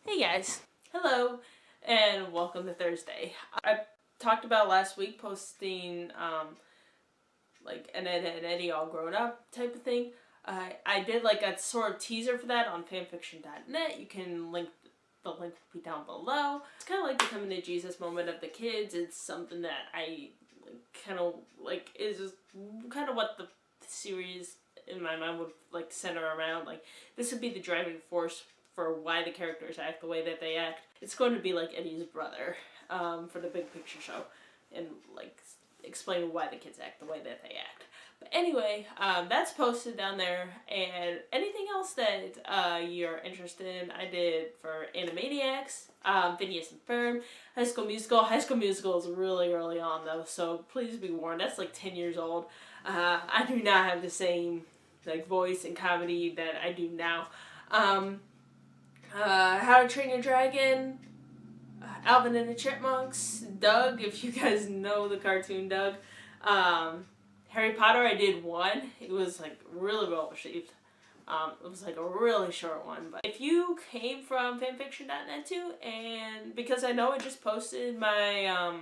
Hey guys, hello, and welcome to Thursday. I talked about last week posting like an Ed and Eddie all grown up type of thing. I did like a sort of teaser for that on fanfiction.net. You can the link will be down below. It's kind of like the coming to Jesus moment of the kids. It's something that I kind of like is kind of what the series in my mind would like center around. Like this would be the driving force for why the characters act the way that they act. It's going to be like Eddie's brother for the big picture show, and like explain why the kids act the way that they act. But anyway, that's posted down there, and anything else that you're interested in, I did for Animaniacs, Phineas and Ferb, High School Musical. High School Musical is really early on though, so please be warned, that's like 10 years old. I do not have the same like voice and comedy that I do now. How to Train Your Dragon, Alvin and the Chipmunks, Doug, if you guys know the cartoon Doug. Harry Potter, I did one. It was like really well received. It was like a really short one. But if you came from fanfiction.net too, and because I know I just posted my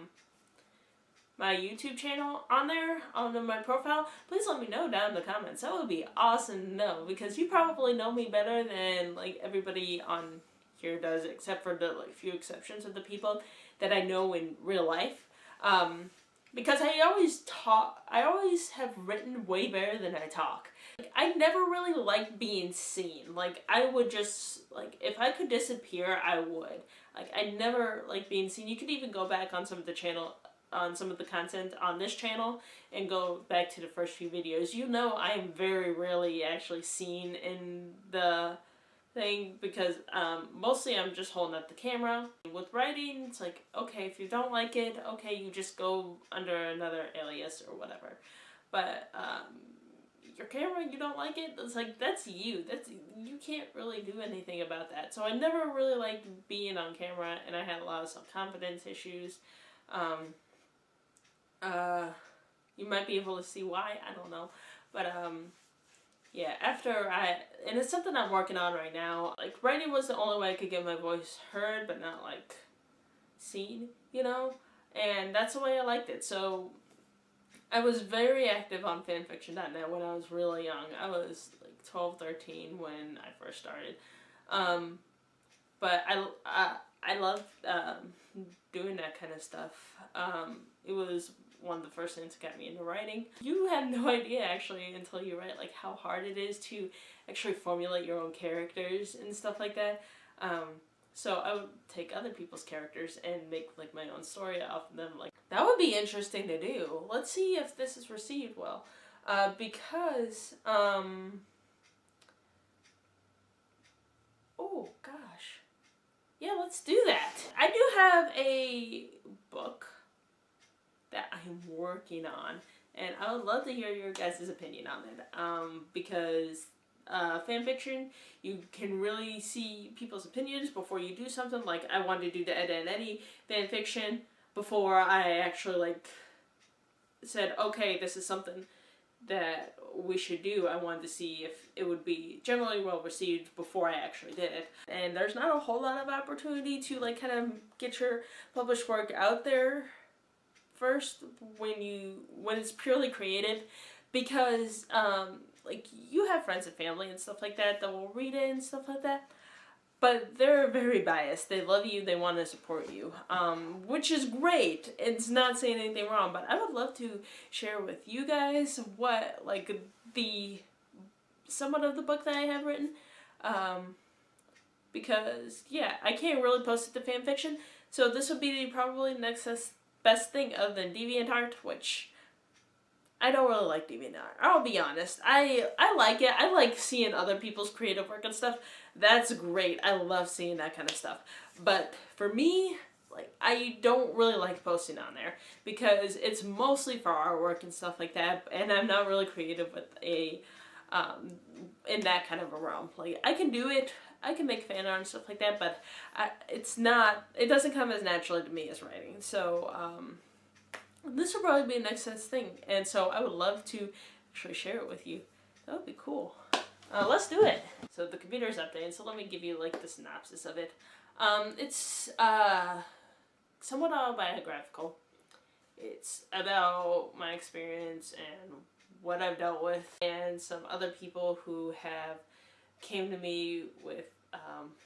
my YouTube channel on there, on my profile, please let me know down in the comments. That would be awesome to know, because you probably know me better than like everybody on here does, except for the like few exceptions of the people that I know in real life. Because I always have written way better than I talk. Like, I never really liked being seen. Like, I would just, like, if I could disappear, I would. Like, I never liked being seen. You could even go back on some of the content on this channel and go back to the first few videos. You know I am very rarely actually seen in the thing, because mostly I'm just holding up the camera. With writing, it's like, okay, if you don't like it, okay, you just go under another alias or whatever. But your camera, you don't like it, it's like, that's you. You can't really do anything about that. So I never really liked being on camera, and I had a lot of self-confidence issues. You might be able to see why, I don't know. But yeah, and it's something I'm working on right now. Like, writing was the only way I could get my voice heard, but not like seen, you know? And that's the way I liked it. So I was very active on fanfiction.net when I was really young. I was like 12, 13 when I first started. But I loved doing that kind of stuff. It was one of the first things that got me into writing. You have no idea actually until you write like how hard it is to actually formulate your own characters and stuff like that. So I would take other people's characters and make like my own story off of them. Like, that would be interesting to do. Let's see if this is received well. Because oh gosh. Yeah, let's do that. I do have a book that I'm working on, and I would love to hear your guys' opinion on it, because fanfiction, you can really see people's opinions before you do something. Like, I wanted to do the Ed and Eddie fanfiction before I actually like said, okay, this is something that we should do. I wanted to see if it would be generally well received before I actually did it. And there's not a whole lot of opportunity to like kind of get your published work out there first when it's purely creative, because like, you have friends and family and stuff like that will read it and stuff like that, but they're very biased. They love you, they want to support you, which is great. It's not saying anything wrong, but I would love to share with you guys what like somewhat of the book that I have written, because yeah, I can't really post it to fanfiction, so this would be probably the next best thing other than DeviantArt, which I don't really like DeviantArt. I'll be honest. I like it. I like seeing other people's creative work and stuff. That's great. I love seeing that kind of stuff. But for me, like, I don't really like posting on there, because it's mostly for artwork and stuff like that, and I'm not really creative with in that kind of a realm. Like, I can do it. I can make fan art and stuff like that, but it doesn't come as naturally to me as writing. So, this will probably be the next best thing, and so I would love to actually share it with you. That would be cool. Let's do it. So the computer's updating, so let me give you like the synopsis of it. It's somewhat autobiographical. It's about my experience and what I've dealt with, and some other people who have came to me with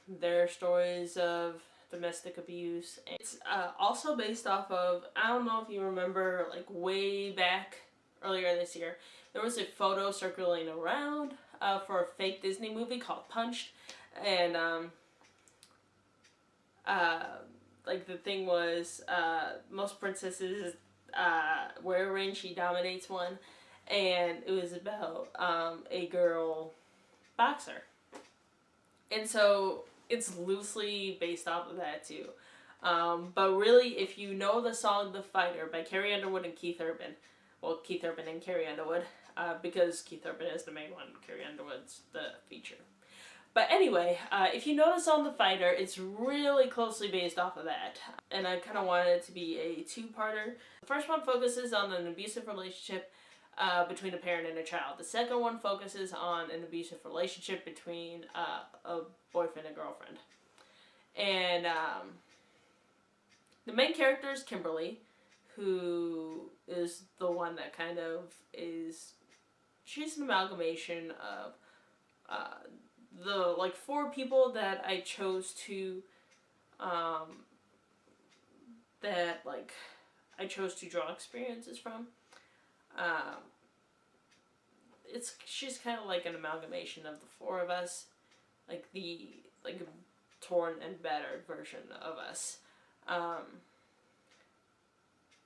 their stories of domestic abuse. It's also based off of, I don't know if you remember, like way back earlier this year, there was a photo circulating around for a fake Disney movie called Punched, and like the thing was, most princesses wear a ring, she dominates one, and it was about a girl boxer. And so it's loosely based off of that too. But really, if you know the song The Fighter by Carrie Underwood and Keith Urban, well, Keith Urban and Carrie Underwood, because Keith Urban is the main one, Carrie Underwood's the feature. But anyway, if you notice on The Fighter, it's really closely based off of that. And I kind of wanted it to be a two-parter. The first one focuses on an abusive relationship between a parent and a child. The second one focuses on an abusive relationship between a boyfriend and girlfriend. And the main character is Kimberly, who is the one that kind of is... She's an amalgamation of the like 4 people that I chose to draw experiences from. She's kind of like an amalgamation of the 4 of us, like the torn and battered version of us.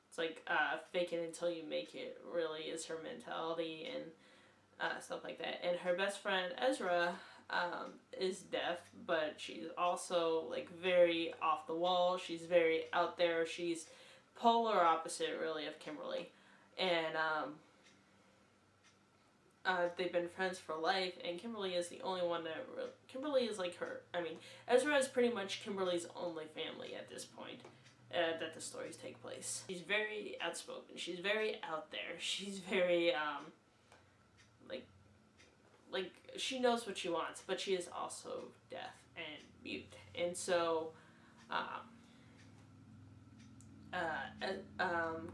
It's like fake it until you make it really is her mentality, and stuff like that. And her best friend Ezra is deaf, but she's also like very off the wall. She's very out there. She's polar opposite really of Kimberly, and they've been friends for life, and Kimberly is the only one that Kimberly is like her. I mean, Ezra is pretty much Kimberly's only family at this point that the stories take place. She's very outspoken. She's very out there. She's very like she knows what she wants, but she is also deaf and mute, and so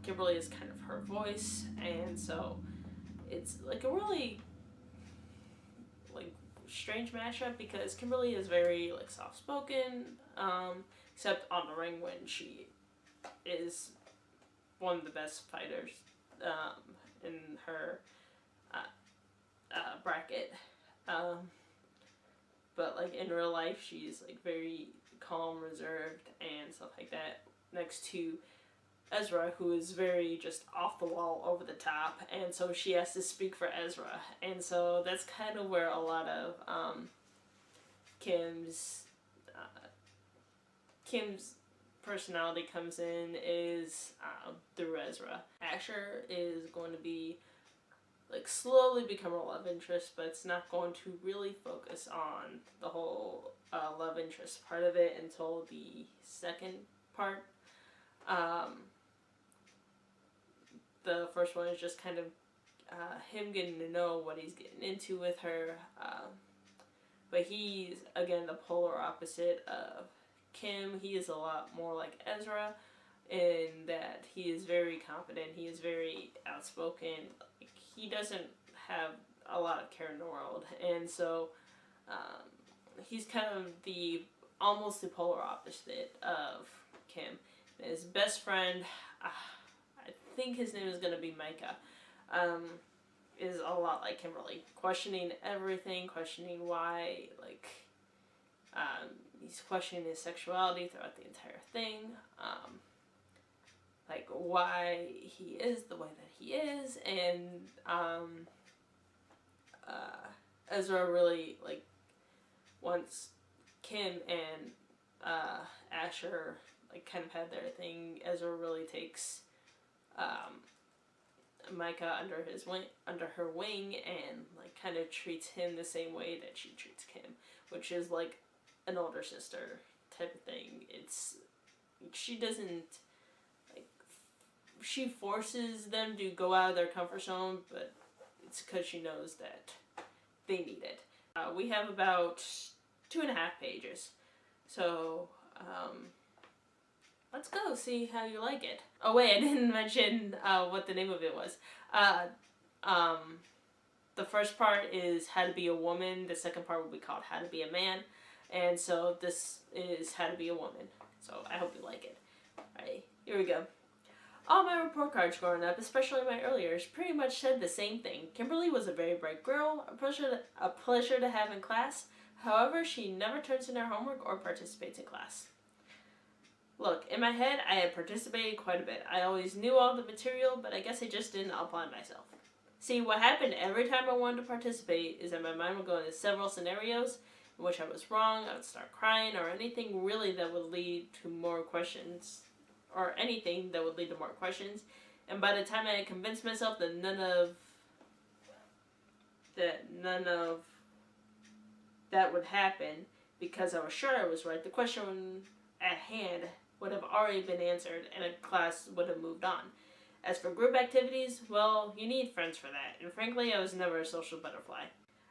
Kimberly is kind of her voice, and so it's like a really like strange mashup because Kimberly is very like soft spoken, except on the ring when she is one of the best fighters in her bracket, but like in real life she's like very calm, reserved, and stuff like that, next to Ezra, who is very just off the wall, over the top, and so she has to speak for Ezra, and so that's kind of where a lot of Kim's personality comes in, is through Ezra. Asher is going to be like slowly become a love interest, but it's not going to really focus on the whole love interest part of it until the second part. The first one is just kind of him getting to know what he's getting into with her, but he's again the polar opposite of Kim. He is a lot more like Ezra in that he is very confident, he is very outspoken, he doesn't have a lot of care in the world, and so he's kind of almost the polar opposite of Kim. His best friend, I think his name is going to be Micah, is a lot like Kimberly, questioning everything, questioning why, like, he's questioning his sexuality throughout the entire thing, like why he is the way that he is, and Ezra really like once Kim and Asher like kind of had their thing, Ezra really takes Micah under her wing, and like kind of treats him the same way that she treats Kim, which is like an older sister type of thing. It's she doesn't like she forces them to go out of their comfort zone, but it's because she knows that they need it. We have about 2.5 pages, so let's go see how you like it. Oh wait, I didn't mention what the name of it was. Uh, um, the first part is How to Be a Woman. The second part will be called How to Be a Man. And so this is How to Be a Woman. So I hope you like it. Alright, here we go. All my report cards growing up, especially my earliers, pretty much said the same thing. Kimberly was a very bright girl, a pleasure to have in class. However, she never turns in her homework or participates in class. Look, in my head, I had participated quite a bit. I always knew all the material, but I guess I just didn't apply myself. See, what happened every time I wanted to participate is that my mind would go into several scenarios in which I was wrong, I would start crying, or anything really that would lead to more questions. Or anything that would lead to more questions. And by the time I had convinced myself that none of that would happen, because I was sure I was right, the question at hand would have already been answered and a class would have moved on. As for group activities, well, you need friends for that, and frankly, I was never a social butterfly.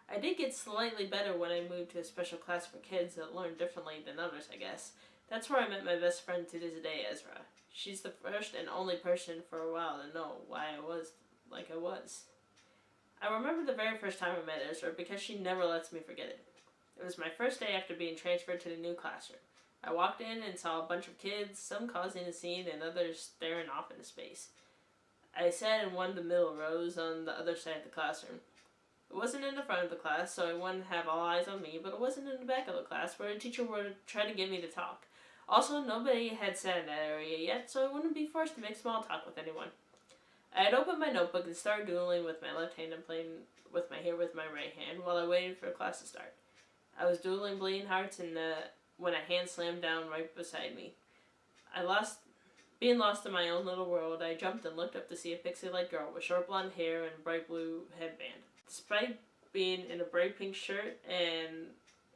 I did get slightly better when I moved to a special class for kids that learn differently than others, I guess. That's where I met my best friend to this day, Ezra. She's the first and only person for a while to know why I was like I was. I remember the very first time I met Ezra because she never lets me forget it. It was my first day after being transferred to the new classroom. I walked in and saw a bunch of kids, some causing a scene and others staring off into space. I sat in one of the middle rows on the other side of the classroom. It wasn't in the front of the class, so I wouldn't have all eyes on me, but it wasn't in the back of the class where the teacher would try to get me to talk. Also, nobody had sat in that area yet, so I wouldn't be forced to make small talk with anyone. I had opened my notebook and started doodling with my left hand and playing with my hair with my right hand while I waited for class to start. I was doodling bleeding hearts and when a hand slammed down right beside me. Being lost in my own little world, I jumped and looked up to see a pixie-like girl with short blonde hair and a bright blue headband. Despite being in a bright pink shirt and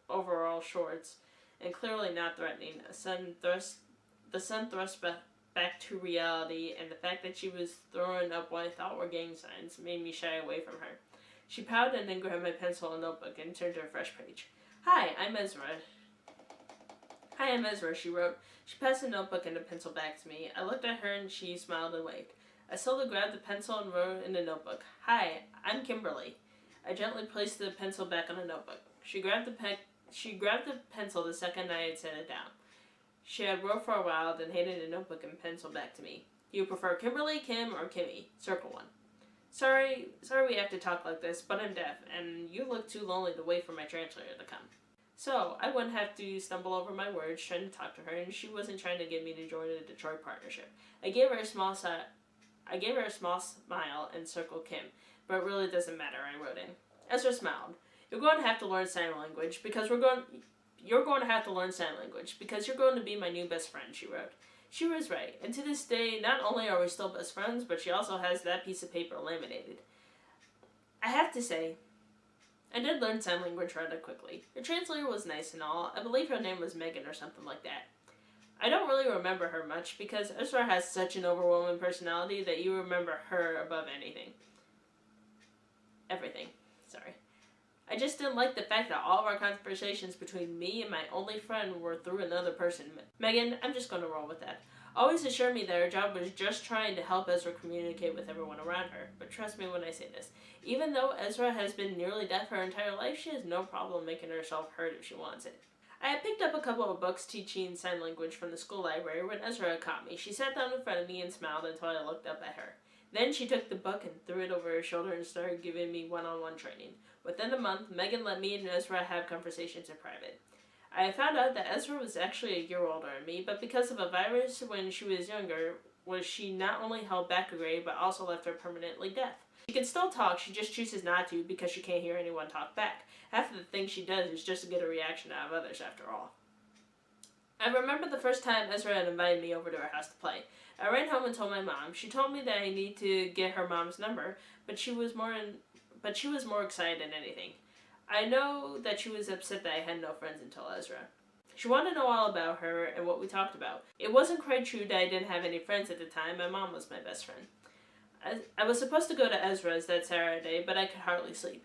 overall shorts, and clearly not threatening, the sun thrust back to reality, and the fact that she was throwing up what I thought were gang signs made me shy away from her. She pouted and then grabbed my pencil and notebook and turned to a fresh page. Hi, I'm Ezra, she wrote. She passed the notebook and the pencil back to me. I looked at her and she smiled and waved. I slowly grabbed the pencil and wrote in the notebook. Hi, I'm Kimberly. I gently placed the pencil back on the notebook. She grabbed the pencil the second I had set it down. She had wrote for a while, then handed the notebook and pencil back to me. Do you prefer Kimberly, Kim, or Kimmy? Circle one. Sorry we have to talk like this, but I'm deaf, and you look too lonely to wait for my translator to come. So, I wouldn't have to stumble over my words trying to talk to her, and she wasn't trying to get me to join the Detroit partnership. I gave her a small smile and circled Kim, but it really doesn't matter, I wrote in. Ezra smiled. You're going to have to learn sign language because you're going to be my new best friend, she wrote. She was right, and to this day, not only are we still best friends, but she also has that piece of paper laminated. I have to say, I did learn sign language rather quickly. Her translator was nice and all. I believe her name was Megan or something like that. I don't really remember her much because Ezra has such an overwhelming personality that you remember her above anything. Everything. Sorry. I just didn't like the fact that all of our conversations between me and my only friend were through another person. Megan, I'm just going to roll with that. Always assured me that her job was just trying to help Ezra communicate with everyone around her. But trust me when I say this. Even though Ezra has been nearly deaf her entire life, she has no problem making herself heard if she wants it. I had picked up a couple of books teaching sign language from the school library when Ezra caught me. She sat down in front of me and smiled until I looked up at her. Then she took the book and threw it over her shoulder and started giving me one-on-one training. Within a month, Megan let me and Ezra have conversations in private. I found out that Ezra was actually a year older than me, but because of a virus when she was younger, she not only held back a grade, but also left her permanently deaf. She can still talk, she just chooses not to because she can't hear anyone talk back. Half of the things she does is just to get a reaction out of others after all. I remember the first time Ezra had invited me over to her house to play. I ran home and told my mom. She told me that I need to get her mom's number, but she was more excited than anything. I know that she was upset that I had no friends until Ezra. She wanted to know all about her and what we talked about. It wasn't quite true that I didn't have any friends at the time. My mom was my best friend. I was supposed to go to Ezra's that Saturday, but I could hardly sleep.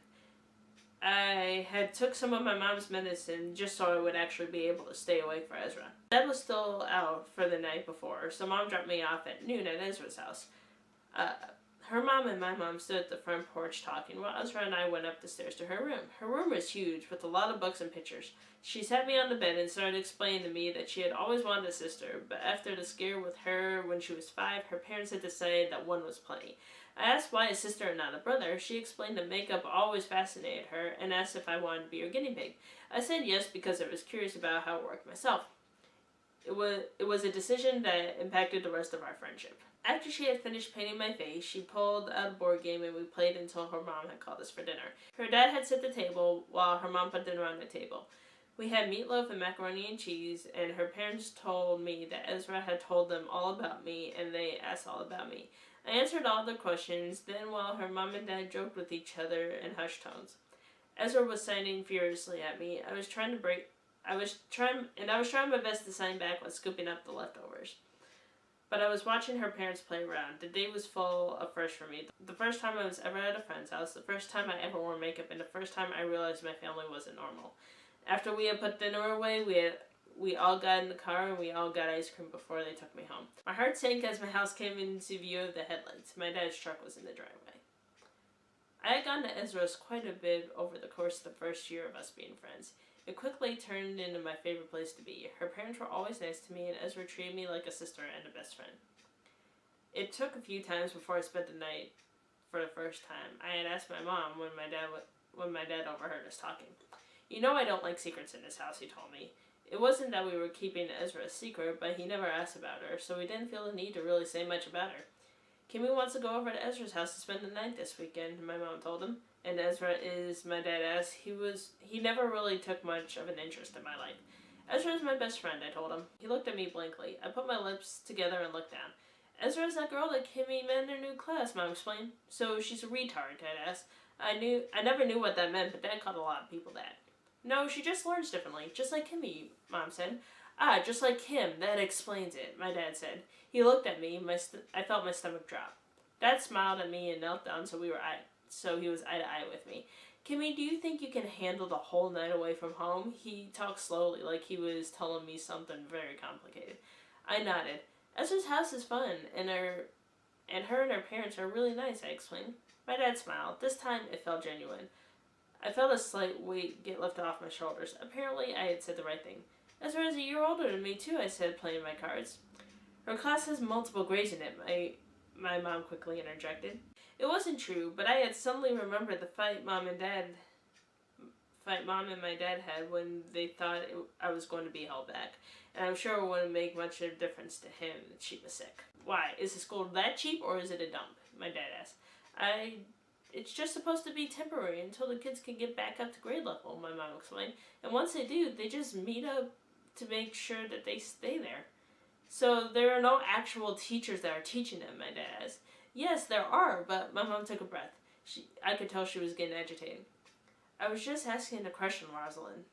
I had took some of my mom's medicine just so I would actually be able to stay awake for Ezra. Dad was still out for the night before, so Mom dropped me off at noon at Ezra's house. Uh, Her mom and my mom stood at the front porch talking while Ezra and I went up the stairs to her room. Her room was huge with a lot of books and pictures. She sat me on the bed and started explaining to me that she had always wanted a sister, but after the scare with her when she was 5, her parents had decided that one was plenty. I asked why a sister and not a brother. She explained that makeup always fascinated her and asked if I wanted to be her guinea pig. I said yes because I was curious about how it worked myself. It was a decision that impacted the rest of our friendship. After she had finished painting my face, she pulled out a board game and we played until her mom had called us for dinner. Her dad had set the table while her mom put dinner on the table. We had meatloaf and macaroni and cheese, and her parents told me that Ezra had told them all about me and they asked all about me. I answered all their questions, then while her mom and dad joked with each other in hushed tones. Ezra was signing furiously at me. I was trying my best to sign back while scooping up the leftovers. But I was watching her parents play around. The day was full of firsts for me. The first time I was ever at a friend's house, the first time I ever wore makeup, and the first time I realized my family wasn't normal. After we had put dinner away, we all got in the car and we all got ice cream before they took me home. My heart sank as my house came into view of the headlights. My dad's truck was in the driveway. I had gone to Ezra's quite a bit over the course of the first year of us being friends. It quickly turned into my favorite place to be. Her parents were always nice to me, and Ezra treated me like a sister and a best friend. It took a few times before I spent the night for the first time. I had asked my mom when my dad overheard us talking. You know I don't like secrets in this house, he told me. It wasn't that we were keeping Ezra a secret, but he never asked about her, so we didn't feel the need to really say much about her. Kimmy wants to go over to Ezra's house to spend the night this weekend, my mom told him. And Ezra is, my dad asked. He never really took much of an interest in my life. Ezra is my best friend, I told him. He looked at me blankly. I put my lips together and looked down. Ezra is that girl that Kimmy met in her new class, Mom explained. So she's a retard, Dad asked. I never knew what that meant, but Dad called a lot of people that. No, she just learns differently, just like Kimmy, Mom said. Ah, just like him, that explains it, my dad said. He looked at me, I felt my stomach drop. Dad smiled at me and knelt down so he was eye to eye with me. Kimmy, do you think you can handle the whole night away from home? He talked slowly, like he was telling me something very complicated. I nodded. Ezra's house is fun, and her and her parents are really nice, I explained. My dad smiled. This time it felt genuine. I felt a slight weight get lifted off my shoulders. Apparently I had said the right thing. Ezra is a year older than me too, I said, playing my cards. Her class has multiple grades in it, my mom quickly interjected. It wasn't true, but I had suddenly remembered the fight Mom and my dad had when they thought I was going to be held back. And I'm sure it wouldn't make much of a difference to him that she was sick. Why? Is the school that cheap or is it a dump? My dad asked. It's just supposed to be temporary until the kids can get back up to grade level, my mom explained. And once they do, they just meet up to make sure that they stay there. So there are no actual teachers that are teaching them, my dad asked. Yes, there are, but my mom took a breath. I could tell she was getting agitated. I was just asking a question, Rosalind,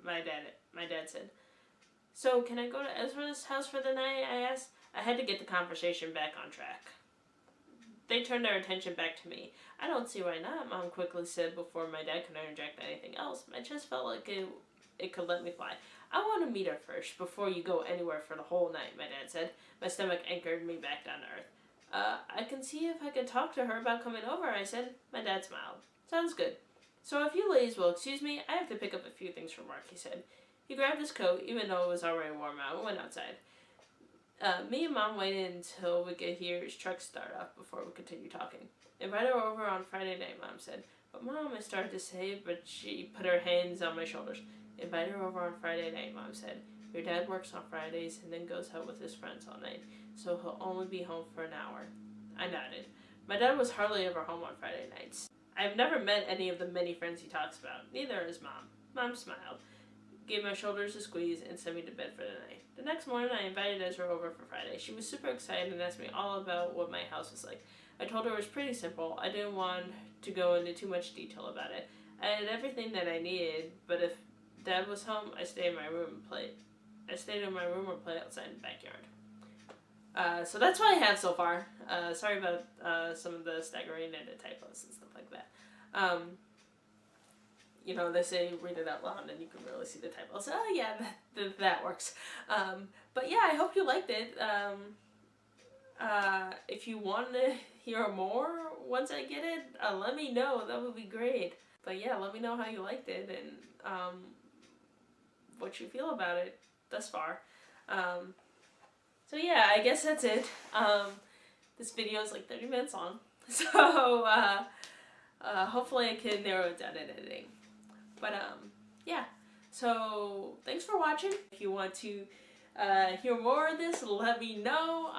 my dad said. So, can I go to Ezra's house for the night, I asked. I had to get the conversation back on track. They turned their attention back to me. I don't see why not, Mom quickly said before my dad could interject anything else. My chest felt like it could let me fly. I want to meet her first, before you go anywhere for the whole night, my dad said. My stomach anchored me back down to earth. I can see if I can talk to her about coming over, I said. My dad smiled. Sounds good. So if you ladies will excuse me, I have to pick up a few things from work, he said. He grabbed his coat, even though it was already warm out, and went outside. Me and Mom waited until we could hear his truck start up before we continued talking. Invite her over on Friday night, Mom said. But Mom, I started to say, but she put her hands on my shoulders. Invite her over on Friday night, Mom said. Your dad works on Fridays and then goes out with his friends all night, so he'll only be home for an hour. I nodded. My dad was hardly ever home on Friday nights. I've never met any of the many friends he talks about. Neither has Mom. Mom smiled, gave my shoulders a squeeze, and sent me to bed for the night. The next morning, I invited Ezra over for Friday. She was super excited and asked me all about what my house was like. I told her it was pretty simple. I didn't want to go into too much detail about it. I had everything that I needed, but if Dad was home, I stayed in my room or play outside in the backyard. So that's what I have so far. Sorry about some of the staggering and the typos and stuff like that. you know, they say read it out loud and you can really see the typo. So yeah, that works. But yeah, I hope you liked it. If you want to hear more once I get it, let me know. That would be great. But yeah, let me know how you liked it and what you feel about it thus far. So yeah, I guess that's it. This video is like 30 minutes long. So hopefully I can narrow it down in editing. But yeah, so thanks for watching. If you want to hear more of this, let me know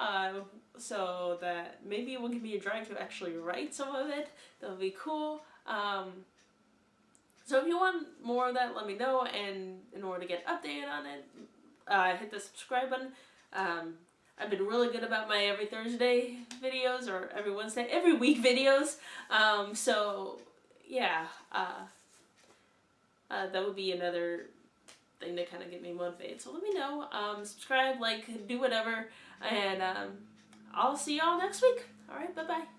so that maybe it will give me a drive to actually write some of it. That would be cool. So if you want more of that, let me know, and in order to get updated on it, hit the subscribe button. I've been really good about my every Thursday videos, or every Wednesday, every week videos. So yeah, that would be another thing to kind of get me motivated. So let me know. Subscribe, like, do whatever, and I'll see y'all next week. All right, bye-bye.